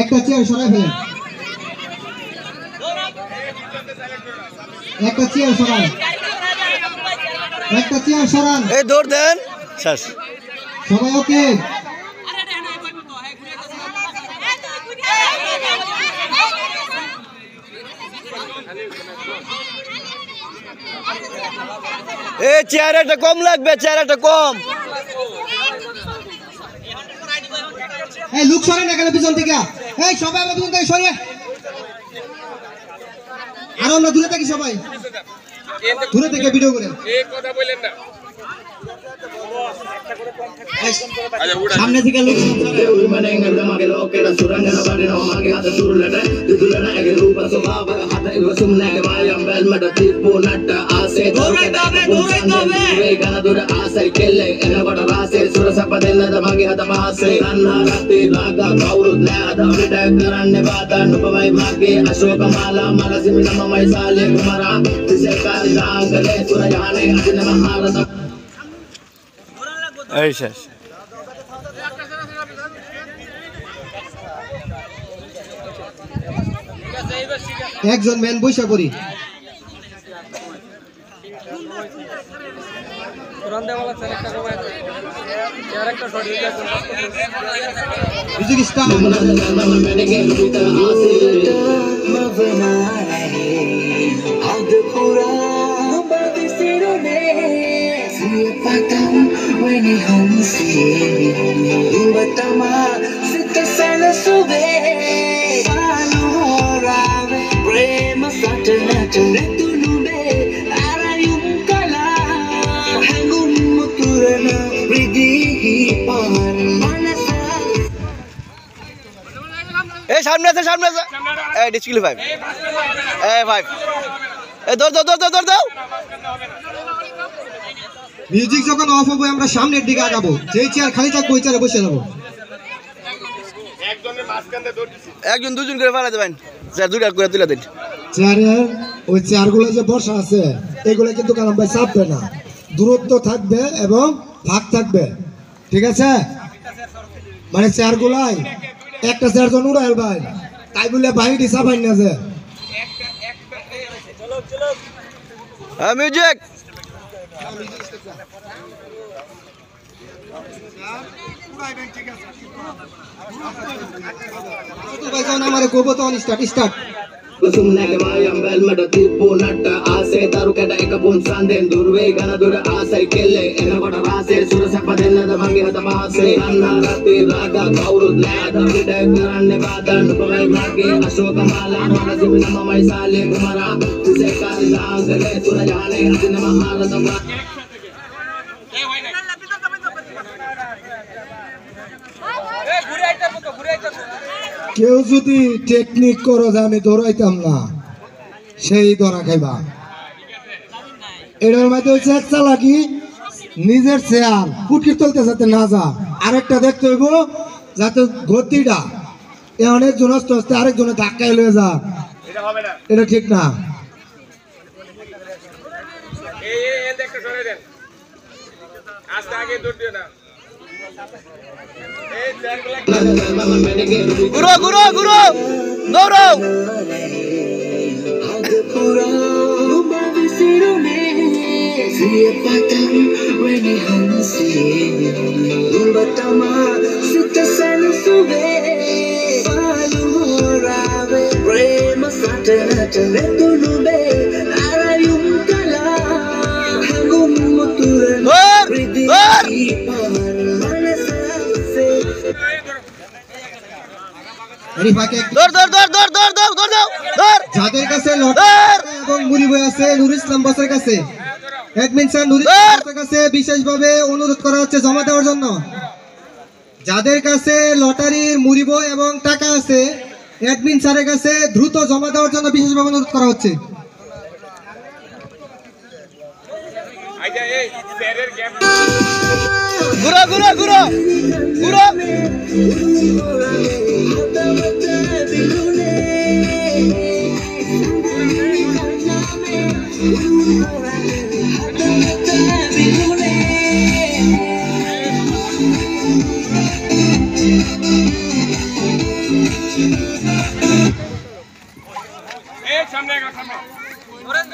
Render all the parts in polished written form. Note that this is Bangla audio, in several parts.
একটা চেয়ার সরাই ফেলেন, একটা চেয়ার সরান, একটা চেয়ার সরান, এই দৌড় দেন শেষ। সবাই ওকে? এই চেয়ার একটা কম লাগবে, চেয়ার একটা কম। এই লোক সরে না গেলে পিছন থেকে, এই সবাই আমরা পিছন থেকে সরিয়ে, আর আমরা দূরে থাকি, সবাই দূরে থেকে ভিডিও করে। সামনে থেকে লোক এই শেষ। একজন ম্যান বৈশা করি, এই সামনে আছে, সামনে আছে, এই ডিসক্লিফাই, এই ভাই, এই দৌড় দৌড় দৌড় দৌড় দাও। মিউজিক যখন অফ হবে আমরা সামনের দিকে আগাবো, যেই চেয়ার খালি থাকবে ওই চেয়ারে বসে যাবো। একজন দুজন করে ফেলা দেবেন, চেয়ার দুইটা করে তুলে দিন। চেয়ারের ওই চেয়ারগুলো যে বসা আছে এগুলো কিন্তু কালাম ভাই চাপবে না, দূরত্ব থাকবে এবং ভাগ থাকবে, ঠিক আছে? মানে চেয়ারগুলাই একটা চেয়ার জন উড়াইল ভাই, তাই বলে বাইরে চাপাই না যে। হ্যাঁ মিউজিক, আমার করবো তো start start. Sumnake mayam bel mada tipo natta ase taru kada ekapun sanden durve gana dur ase kelle ena goda rase sura sapadenna da mangi hata maase anna rati raga kaurud lada vida karanne badan pamai mage ashoka mala manasi nama mai sale kumara tuse kal langale sura jane adina mahala da কেউ যদি টেকনিক করো যে আমি দৌড়াইতাম না, সেই ধরা খাইবা। এটার মধ্যে হচ্ছে এক চালাকি, নিজের চেয়ার ফুটকির তলতে যাতে না যা, আরেকটা দেখতে হইব যাতে গতিটা এ অনেকজন আস্তে আস্তে আরেকজনে ধাক্কায় লয়ে যা, এটা ঠিক না। ঘুরো ঘুরো ঘুরো দৌড়াও। যাদের কাছে এবং মুড়ি বই আছে নুর ইসলাম বসের কাছে, অ্যাডমিন স্যার নুর ইসলাম বসের কাছে বিশেষভাবে অনুরোধ করা হচ্ছে জমা দেওয়ার জন্য। যাদের কাছে লটারির মুড়ি বই এবং টাকা আছে অ্যাডমিন স্যারের কাছে দ্রুত জমা দেওয়ার জন্য বিশেষভাবে অনুরোধ করা হচ্ছে। ঘুরো ঘুরো ঘুরো ঘুরো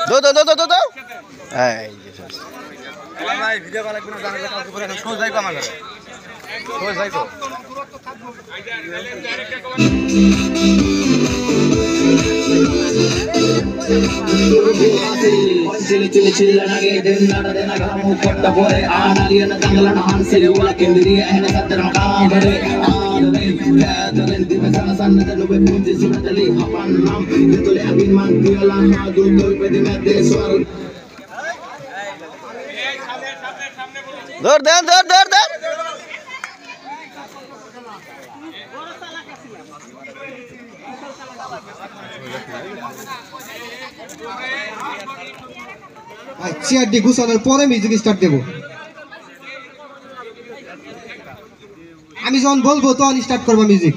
দো দো দো দো দো এই ভাই ভিডিও বানাই কোনো জানা কালকে পরে সোজ যাইবো আমার ঘরে সোজ যাইবো ಚಿಲಿ ಚಿಲಿ ಚಿಲ್ಲನಗೆ ದಿನ್ನಡದೆನ ಗಾಮು ಕೊಟ್ಟ ಪೋರೆ ಆನಲಿಯನ ತಂಗಲನ ಹಾನ್ಸೆರಿ ಒಳ ಕೆಂದಿರಿಯ ಹೆಣ ಸತ್ತನ ಕಾದರೆ ಆದರೆ ಯಾದರೆನ್ ದಿವಸನ ಸನ್ನದ ನುಬೆ ಪೂಜೆ ಸುರದಲ್ಲಿ ಅಪನ್ನಂ ತುಲೆ ಅಭಿಮಾನ್ ತಿಯಲ ಹಾದು ತೊಲ್ಪೆದಿ ಮೆದೆ ಸ್ವರ್ ধর দেন ধর ধর ধর চেয়ারটি গুছানোর পরে মিউজিক স্টার্ট দেবো। আমি যখন বলবো তখন স্টার্ট করবো মিউজিক।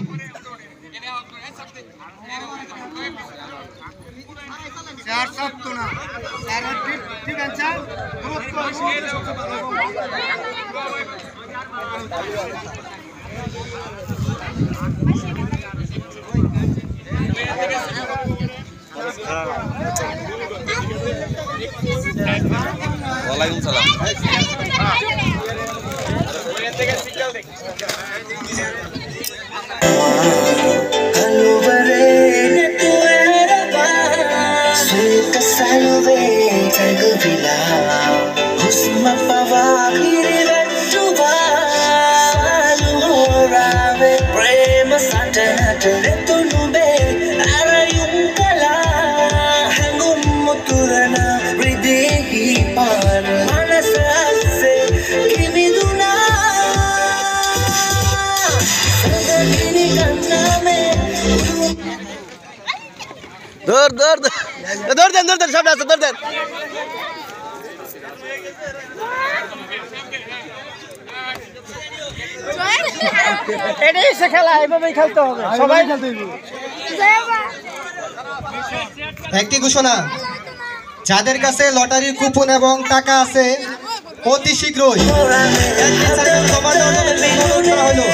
ওয়ালাইকুম সালাম ধর ধর ধর দেন ধর দেন সামনে আছে ধর দেন এটাই সে খেলা এভাবেই খেলতে হবে সবাই খেলতে হবে একটি ঘোষণা, যাদের কাছে লটারির কুপন এবং টাকা আছে অতি শীঘ্রই জমা দেওয়ার জন্য অনুরোধ করা হলো।